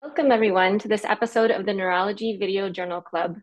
Welcome, everyone, to this episode of the Neurology Video Journal Club.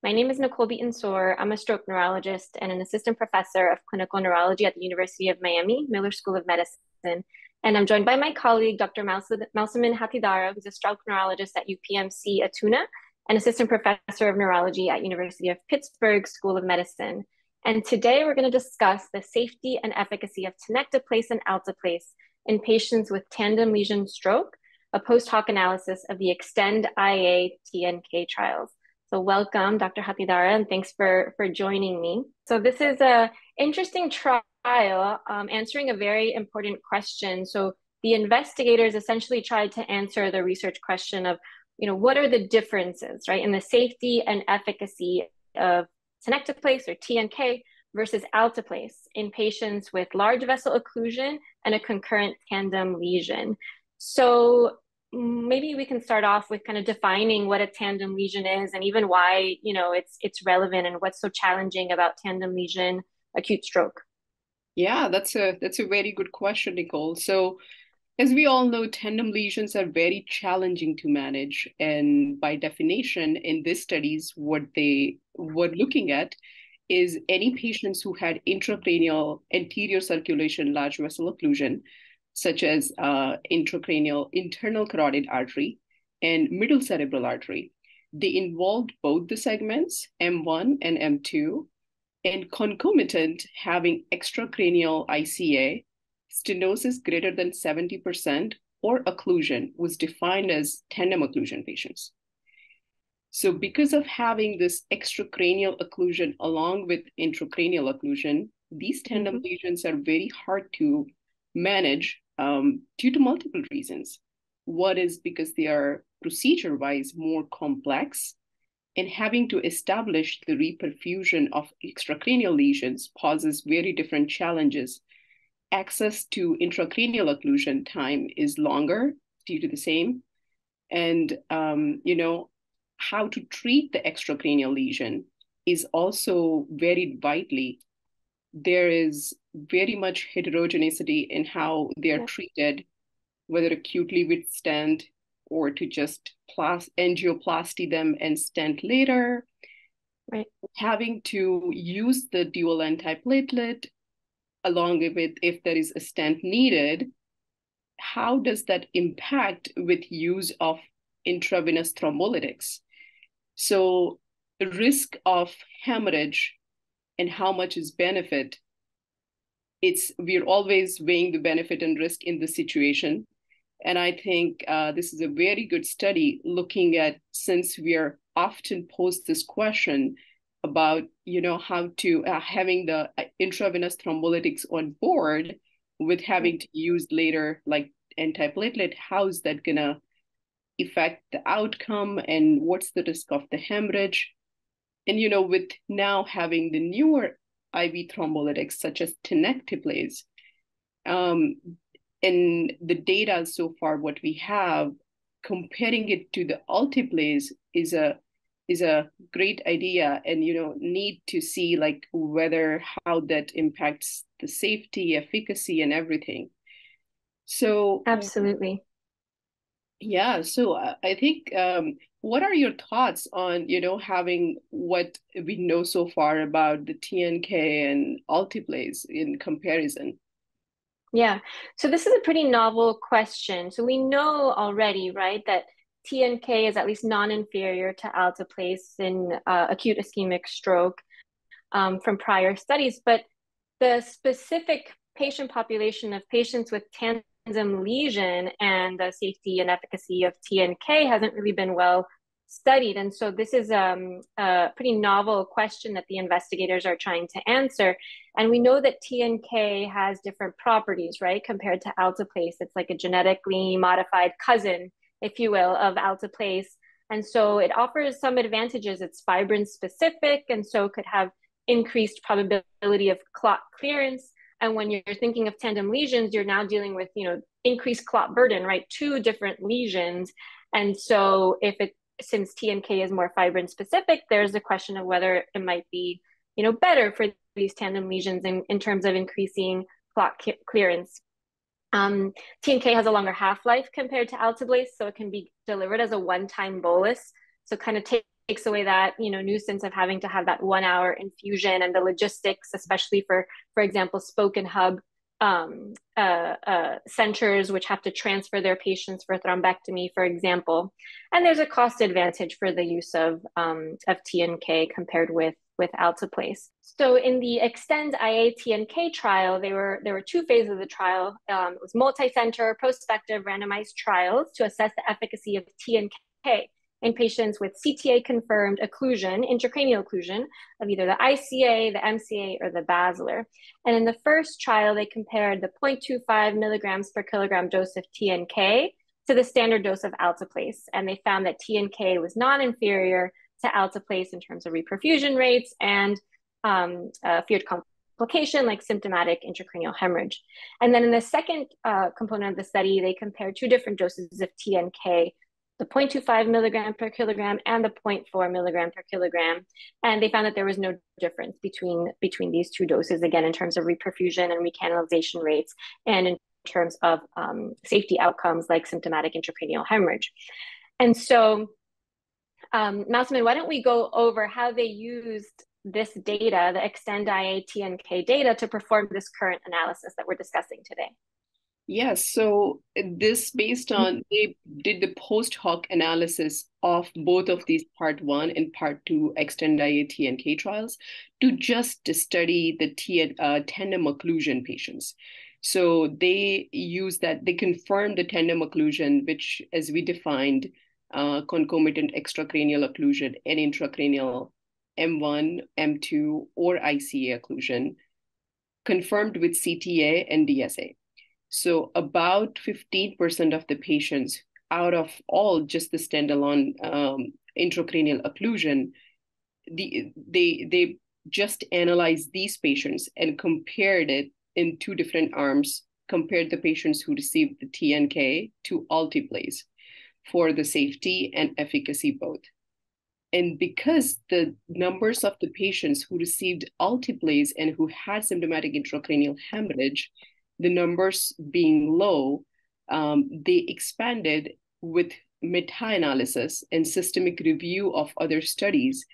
My name is Nicole Beaton-Soar. I'm a stroke neurologist and an assistant professor of clinical neurology at the University of Miami, Miller School of Medicine. And I'm joined by my colleague, Dr. Mausaminben Hathidara, who's a stroke neurologist at UPMC Atuna and assistant professor of neurology at University of Pittsburgh School of Medicine. And today we're going to discuss the safety and efficacy of Tenecteplase and Alteplase in patients with tandem lesion stroke, a post-hoc analysis of the Extend IA TNK trials. So welcome, Dr. Hathidara, and thanks for joining me. So this is an interesting trial answering a very important question. So the investigators essentially tried to answer the research question of, what are the differences, right, in the safety and efficacy of Tenecteplase or TNK versus Alteplase in patients with large vessel occlusion and a concurrent tandem lesion. So maybe we can start off with kind of defining what a tandem lesion is and even why, it's relevant and what's so challenging about tandem lesion acute stroke. Yeah, that's a very good question, Nicole. So, as we all know, tandem lesions are very challenging to manage, and by definition, in these studies, what they were looking at is any patients who had intracranial anterior circulation large vessel occlusion, such as intracranial internal carotid artery and middle cerebral artery. They involved both the segments, M1 and M2, and concomitant having extracranial ICA, stenosis greater than 70%, or occlusion was defined as tandem occlusion patients. So because of having this extracranial occlusion along with intracranial occlusion, these tandem lesions are very hard to manage due to multiple reasons. One is because they are procedure-wise more complex, and having to establish the reperfusion of extracranial lesions poses very different challenges. Access to intracranial occlusion time is longer due to the same. And, how to treat the extracranial lesion is also varied widely. There is very much heterogeneity in how they are treated, whether acutely with stent or to just angioplasty them and stent later. Right. Having to use the dual antiplatelet along with if there is a stent needed, how does that impact with use of intravenous thrombolytics? So the risk of hemorrhage and how much is benefit, we're always weighing the benefit and risk in the situation. And I think this is a very good study looking at, since we are often posed this question about, how to having the intravenous thrombolytics on board with having to use later like antiplatelet, how is that gonna affect the outcome and what's the risk of the hemorrhage? And, with now having the newer IV thrombolytics such as Tenecteplase, and the data so far, what we have, comparing it to the Alteplase is a great idea, and need to see like whether how that impacts the safety, efficacy, and everything. So Absolutely. yeah, so I think what are your thoughts on having what we know so far about the TNK and Alteplase in comparison? Yeah. So this is a pretty novel question. So we know already, right, that TNK is at least non-inferior to alteplase in acute ischemic stroke from prior studies, but the specific patient population of patients with tandem lesion and the safety and efficacy of TNK hasn't really been well studied. And so this is a pretty novel question that the investigators are trying to answer. And we know that TNK has different properties, right, compared to alteplase. It's like a genetically modified cousin, if you will, of alteplase. And so it offers some advantages. It's fibrin specific, and so could have increased probability of clot clearance. And when you're thinking of tandem lesions, you're now dealing with, increased clot burden, right? Two different lesions. And so since TNK is more fibrin specific, there's a question of whether it might be, better for these tandem lesions in terms of increasing clot clearance. TNK has a longer half-life compared to Alteplase, so it can be delivered as a one-time bolus. So kind of takes away that, nuisance of having to have that 1 hour infusion and the logistics, especially for example, spoke and hub centers, which have to transfer their patients for thrombectomy, for example. And there's a cost advantage for the use of TNK compared with Alteplase. So in the Extend IA TNK trial, there were two phases of the trial. It was multi-center, prospective randomized trials to assess the efficacy of TNK in patients with CTA-confirmed occlusion, intracranial occlusion of either the ICA, the MCA, or the basilar. And in the first trial, they compared the 0.25 milligrams per kilogram dose of TNK to the standard dose of Alteplase. And they found that TNK was non-inferior to Alteplase in terms of reperfusion rates and feared complication like symptomatic intracranial hemorrhage. And then in the second component of the study, they compared two different doses of TNK, the 0.25 milligram per kilogram and the 0.4 milligram per kilogram. And they found that there was no difference between these two doses, again, in terms of reperfusion and recanalization rates, and in terms of safety outcomes like symptomatic intracranial hemorrhage. And so, Mausaminben, why don't we go over how they used this data, the Extend IA TNK data, to perform this current analysis that we're discussing today? Yes, so this based on, they did the post-hoc analysis of both of these part 1 and part 2 Extend IA TNK trials to just study the tandem occlusion patients. So they use that, they confirmed the tandem occlusion, which as we defined, concomitant extracranial occlusion and intracranial M1, M2, or ICA occlusion, confirmed with CTA and DSA. So about 15% of the patients out of all just the standalone intracranial occlusion, they just analyzed these patients and compared it in two different arms, compared the patients who received the TNK to Alteplase for the safety and efficacy both. And because the numbers of the patients who received Alteplase and who had symptomatic intracranial hemorrhage, the numbers being low, they expanded with meta-analysis and systemic review of other studies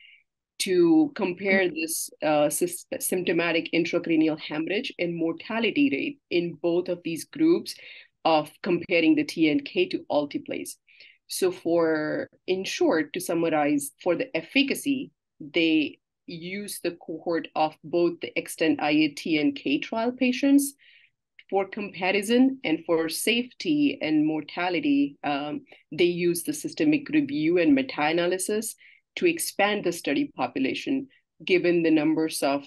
to compare this symptomatic intracranial hemorrhage and mortality rate in both of these groups of comparing the TNK to Alteplase. So in short, to summarize, for the efficacy, they use the cohort of both the Extend IA TNK trial patients for comparison, and for safety and mortality, they use the systemic review and meta-analysis to expand the study population, given the numbers of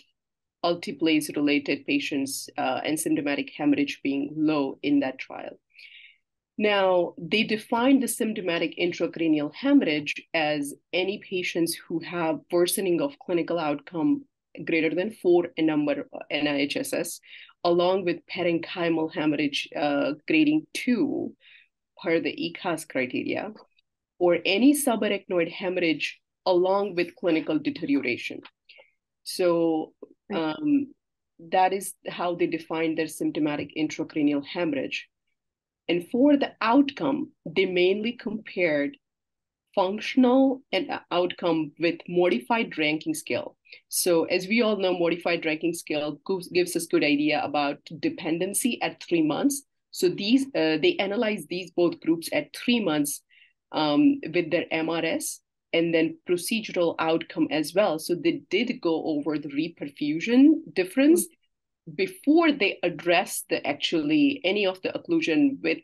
Alteplase-related patients and symptomatic hemorrhage being low in that trial. Now, they define the symptomatic intracranial hemorrhage as any patients who have worsening of clinical outcome greater than 4 in number NIHSS, along with parenchymal hemorrhage grading 2 per the ECAS criteria, or any subarachnoid hemorrhage along with clinical deterioration. So that is how they define their symptomatic intracranial hemorrhage. And for the outcome, they mainly compared functional and outcome with modified ranking scale. So as we all know, modified ranking scale gives us good idea about dependency at 3 months. So these they analyze these both groups at 3 months with their MRS and then procedural outcome as well. So they did go over the reperfusion difference before they address any of the occlusion with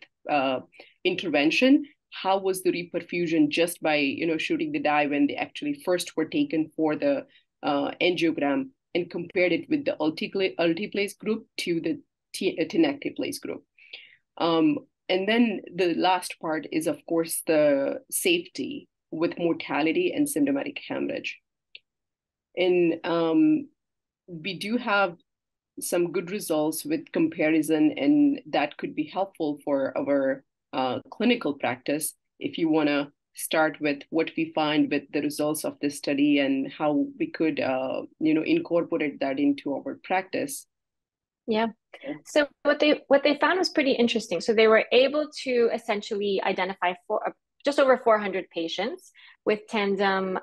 intervention. How was the reperfusion just by shooting the dye when they actually first were taken for the angiogram, and compared it with the Alteplase group to the Tenecteplase group. And then the last part is, of course, the safety with mortality and symptomatic hemorrhage. And we do have some good results with comparison, and that could be helpful for our clinical practice if you want to start with what we find with the results of this study and how we could incorporate that into our practice. Yeah. So what they found was pretty interesting. So they were able to essentially identify just over 400 patients with tandem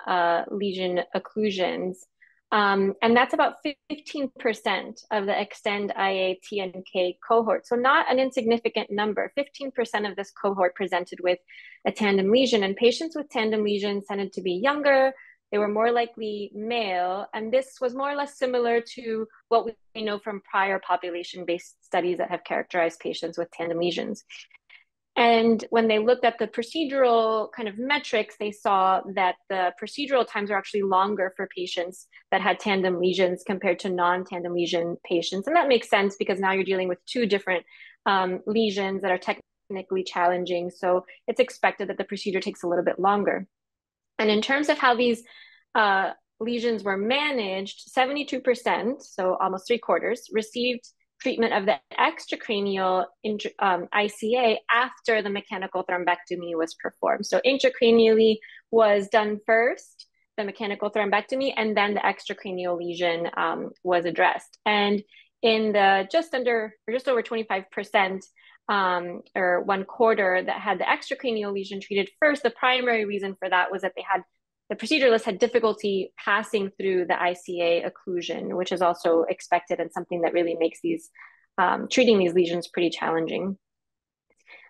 lesion occlusions. And that's about 15% of the Extend IA-TNK cohort. So not an insignificant number. 15% of this cohort presented with a tandem lesion, and patients with tandem lesions tended to be younger. They were more likely male, and this was more or less similar to what we know from prior population-based studies that have characterized patients with tandem lesions. And when they looked at the procedural kind of metrics, they saw that the procedural times are actually longer for patients that had tandem lesions compared to non-tandem lesion patients. And that makes sense because now you're dealing with two different lesions that are technically challenging. So it's expected that the procedure takes a little bit longer. And in terms of how these lesions were managed, 72%, so almost three quarters, received treatment of the extracranial ICA after the mechanical thrombectomy was performed. So intracranially was done first, the mechanical thrombectomy, and then the extracranial lesion was addressed. And in the just over 25%, or one quarter that had the extracranial lesion treated first, the primary reason for that was that the proceduralist had difficulty passing through the ICA occlusion, which is also expected and something that really makes treating these lesions pretty challenging.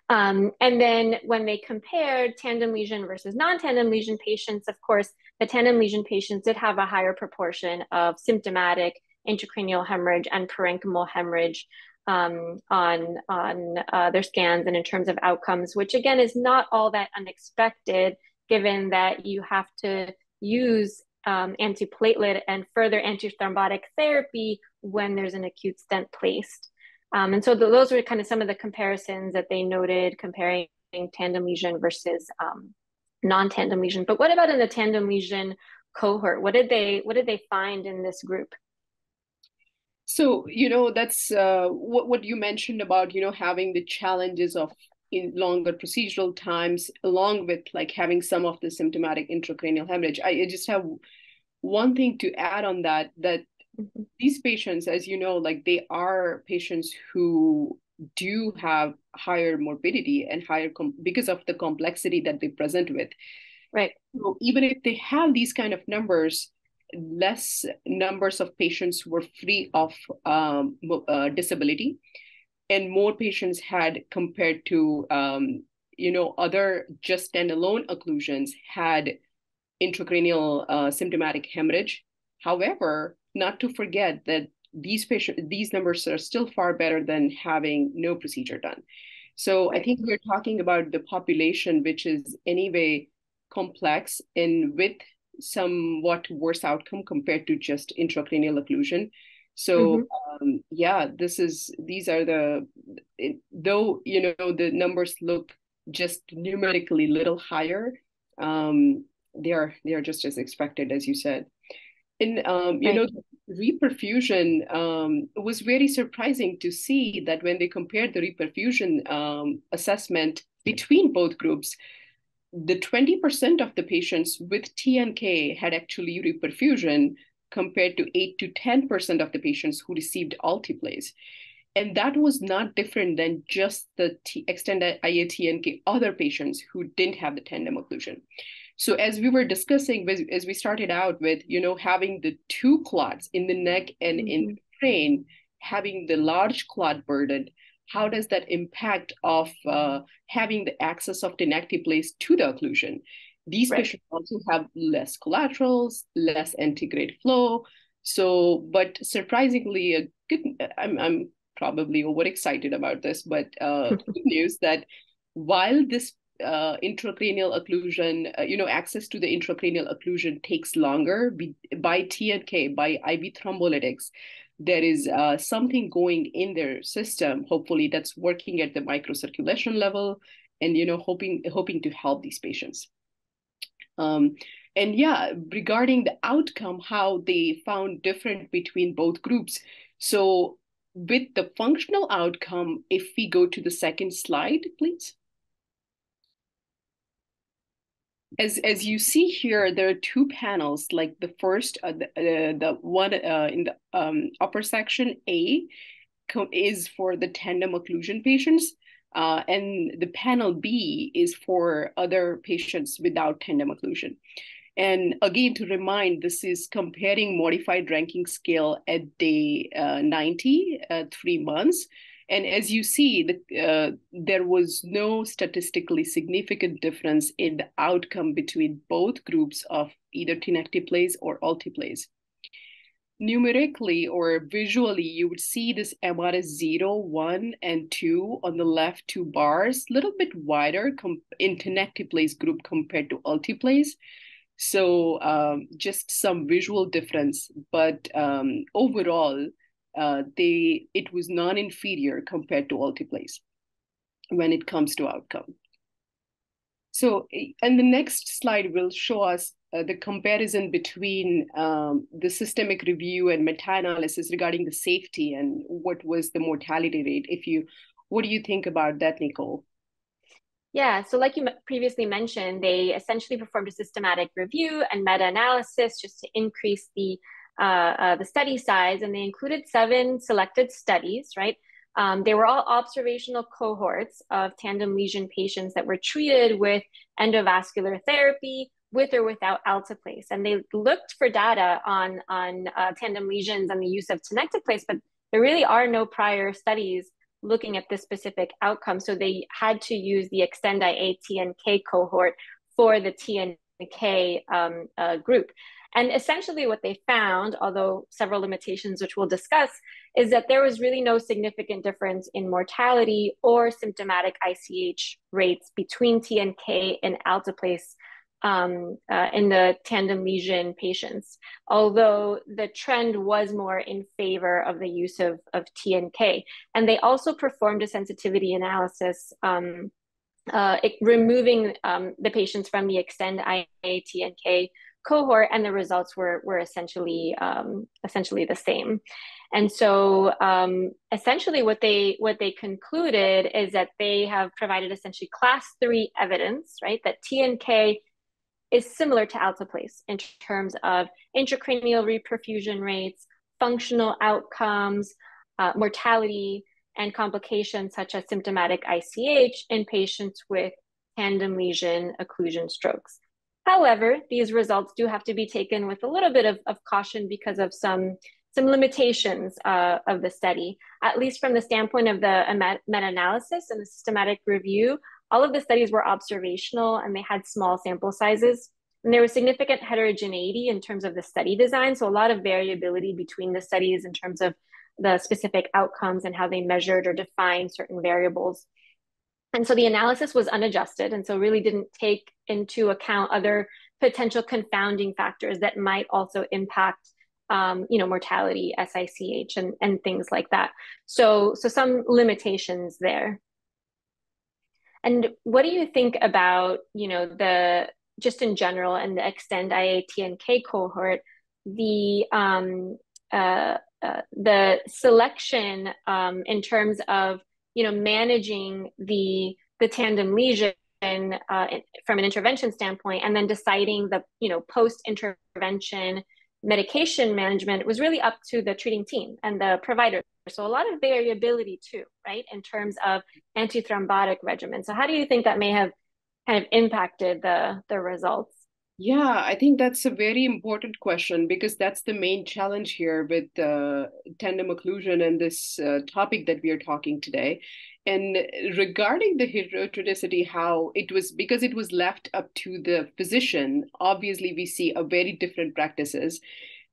And then when they compared tandem lesion versus non-tandem lesion patients, of course, the tandem lesion patients did have a higher proportion of symptomatic intracranial hemorrhage and parenchymal hemorrhage on their scans and in terms of outcomes, which again is not all that unexpected, given that you have to use antiplatelet and further antithrombotic therapy when there's an acute stent placed. And so those were kind of some of the comparisons that they noted comparing tandem lesion versus non-tandem lesion. But what about in the tandem lesion cohort? What did they find in this group? So, that's what you mentioned about, having the challenges of in longer procedural times, along with like having some of the symptomatic intracranial hemorrhage. I just have one thing to add on that Mm-hmm. these patients, as you know, like they are patients who do have higher morbidity and higher because of the complexity that they present with. Right. So even if they have these kind of numbers, less numbers of patients were free of disability, and more patients had compared to other just standalone occlusions had intracranial symptomatic hemorrhage. However, not to forget that these numbers are still far better than having no procedure done. So Right. I think we're talking about the population, which is anyway complex and with somewhat worse outcome compared to just intracranial occlusion. Mm-hmm. So yeah, these are though the numbers look just numerically little higher, they are just as expected as you said. And Right. reperfusion was very surprising to see that when they compared the reperfusion assessment between both groups, the 20% of the patients with TNK had actually reperfusion compared to 8 to 10% of the patients who received Alteplase. And that was not different than just the extended IA-TNK other patients who didn't have the tandem occlusion. So as we were discussing, as we started out with, having the two clots in the neck and in Mm-hmm. the brain, having the large clot burden, how does that impact of having the access of Tenecteplase to the occlusion? These Right. patients also have less collaterals, less antegrade flow. So, but surprisingly, I'm probably overexcited about this, but good news that while this intracranial occlusion, access to the intracranial occlusion takes longer by TNK, by IV thrombolytics, there is something going in their system, hopefully that's working at the microcirculation level and, hoping to help these patients. And yeah, regarding the outcome, how they found different between both groups. So with the functional outcome, if we go to the second slide, please. As you see here, there are two panels, like the first, the one in the upper section A, is for the tandem occlusion patients, and the panel B is for other patients without tandem occlusion. And again, to remind, this is comparing modified ranking scale at day 90, 3 months. And as you see, there was no statistically significant difference in the outcome between both groups of either tenecteplase or alteplase. Numerically or visually, you would see this MRS 0, 1, and 2 on the left two bars, a little bit wider in tenecteplase group compared to alteplase. So just some visual difference, but overall, it was non-inferior compared to alteplase when it comes to outcome. So, and the next slide will show us the comparison between the systemic review and meta-analysis regarding the safety and what was the mortality rate. What do you think about that, Nicole? Yeah, so like you previously mentioned, they essentially performed a systematic review and meta-analysis just to increase the study size, and they included 7 selected studies, right? They were all observational cohorts of tandem lesion patients that were treated with endovascular therapy with or without alteplase. And they looked for data on tandem lesions and the use of tenecteplase, but there really are no prior studies looking at this specific outcome. So they had to use the Extend IA TNK cohort for the TNK group. And essentially what they found, although several limitations, which we'll discuss, is that there was really no significant difference in mortality or symptomatic ICH rates between TNK and alteplase in the tandem lesion patients, although the trend was more in favor of the use of TNK. And they also performed a sensitivity analysis removing the patients from the Extend IA TNK cohort, and the results were essentially the same. And so essentially what they concluded is that they have provided essentially class 3 evidence, right, that TNK is similar to alteplase in terms of intracranial reperfusion rates, functional outcomes, mortality, and complications such as symptomatic ICH in patients with tandem lesion occlusion strokes. However, these results do have to be taken with a little bit of caution because of some limitations of the study, at least from the standpoint of the meta-analysis and the systematic review. All of the studies were observational and they had small sample sizes. And there was significant heterogeneity in terms of the study design. So a lot of variability between the studies in terms of the specific outcomes and how they measured or defined certain variables. And so the analysis was unadjusted, and so really didn't take into account other potential confounding factors that might also impact mortality, SICH, and things like that. So some limitations there. And what do you think about, just in general and the Extend IA TNK cohort, the selection in terms of managing the tandem lesion from an intervention standpoint, and then deciding the post-intervention medication management was really up to the treating team and the provider. So a lot of variability too, right, in terms of antithrombotic regimen. So how do you think that may have kind of impacted the results? Yeah, I think that's a very important question because that's the main challenge here with tandem occlusion and this topic that we are talking today. And regarding the heterogeneity, how it was, because it was left up to the physician, obviously we see a very different practices.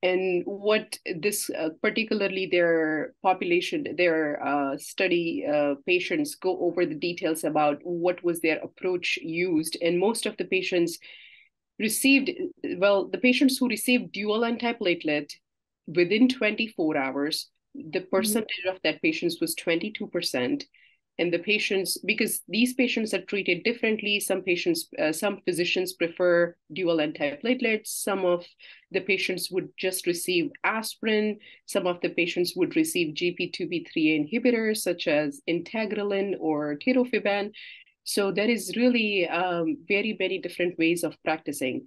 And what this particularly their population, their study patients go over the details about what was their approach used. And most of the patients the patients who received dual antiplatelet within 24 hours, the percentage of that patients was 22%. And the patients, because these patients are treated differently, some physicians prefer dual antiplatelets, some of the patients would just receive aspirin, some of the patients would receive GP2B3 inhibitors such as integralin or tirofiban. So there is really very, very different ways of practicing.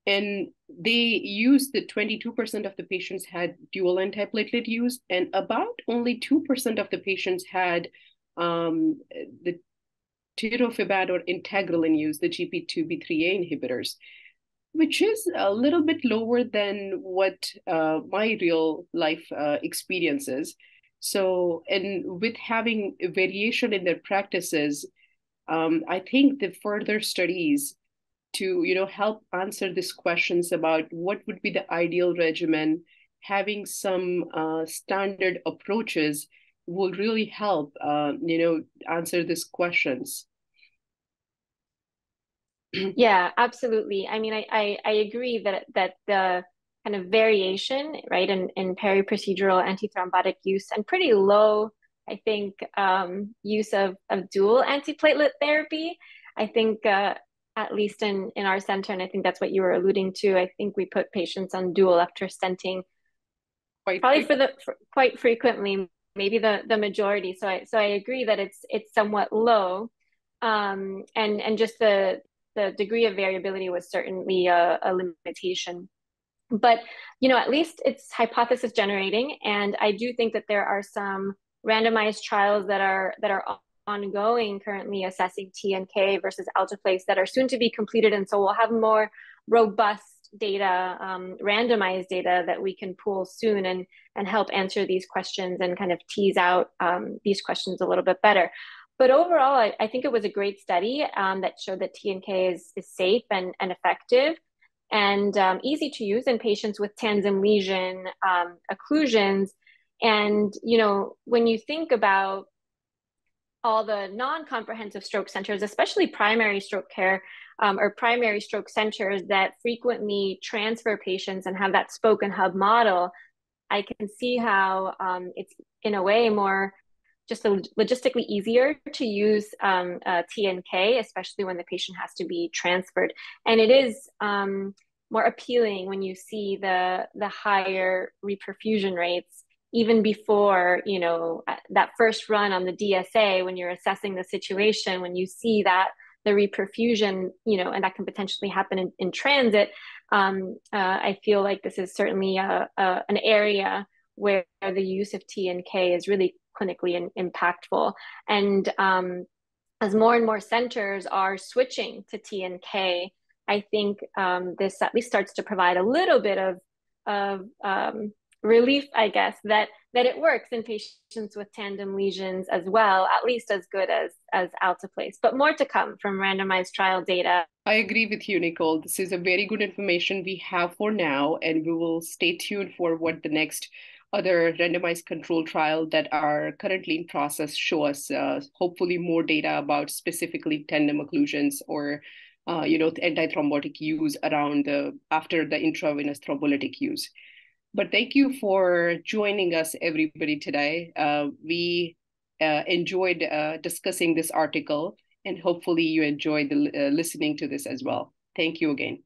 And they used the 22% of the patients had dual antiplatelet use, and about only 2% of the patients had the tirofiban or integralin use, the GP2B3A inhibitors, which is a little bit lower than what my real life experience is. So, and with having a variation in their practices, I think the further studies to help answer these questions about what would be the ideal regimen, having some standard approaches will really help answer these questions. Yeah, absolutely. I mean, I agree that the kind of variation, right, in peri-procedural antithrombotic use and pretty low, I think, use of dual antiplatelet therapy. I think at least in our center, and I think that's what you were alluding to. I think we put patients on dual after stenting probably quite frequently, maybe the majority. So I agree that it's somewhat low, and just the degree of variability was certainly a limitation. But at least it's hypothesis generating, and I do think that there are some randomized trials that are ongoing currently assessing TNK versus alteplase that are soon to be completed, and so we'll have more robust data, randomized data that we can pool soon and help answer these questions and kind of tease out these questions a little bit better. But overall, I think it was a great study that showed that TNK is safe and effective and easy to use in patients with tandem lesion occlusions. And, when you think about all the non-comprehensive stroke centers, especially primary stroke care or primary stroke centers that frequently transfer patients and have that spoke and hub model, I can see how it's in a way more just logistically easier to use TNK, especially when the patient has to be transferred. And it is more appealing when you see the higher reperfusion rates, even before, that first run on the DSA, when you're assessing the situation, when you see that the reperfusion, and that can potentially happen in transit, I feel like this is certainly an area where the use of TNK is really clinically impactful. And as more and more centers are switching to TNK, I think this at least starts to provide a little bit of relief, I guess, that it works in patients with tandem lesions as well, at least as good as alteplase. But more to come from randomized trial data. I agree with you, Nicole. This is a very good information we have for now, and we will stay tuned for what the next other randomized control trial that are currently in process show us, hopefully more data about specifically tandem occlusions or antithrombotic use around after the intravenous thrombolytic use. But thank you for joining us, everybody, today. We enjoyed discussing this article, and hopefully you enjoyed listening to this as well. Thank you again.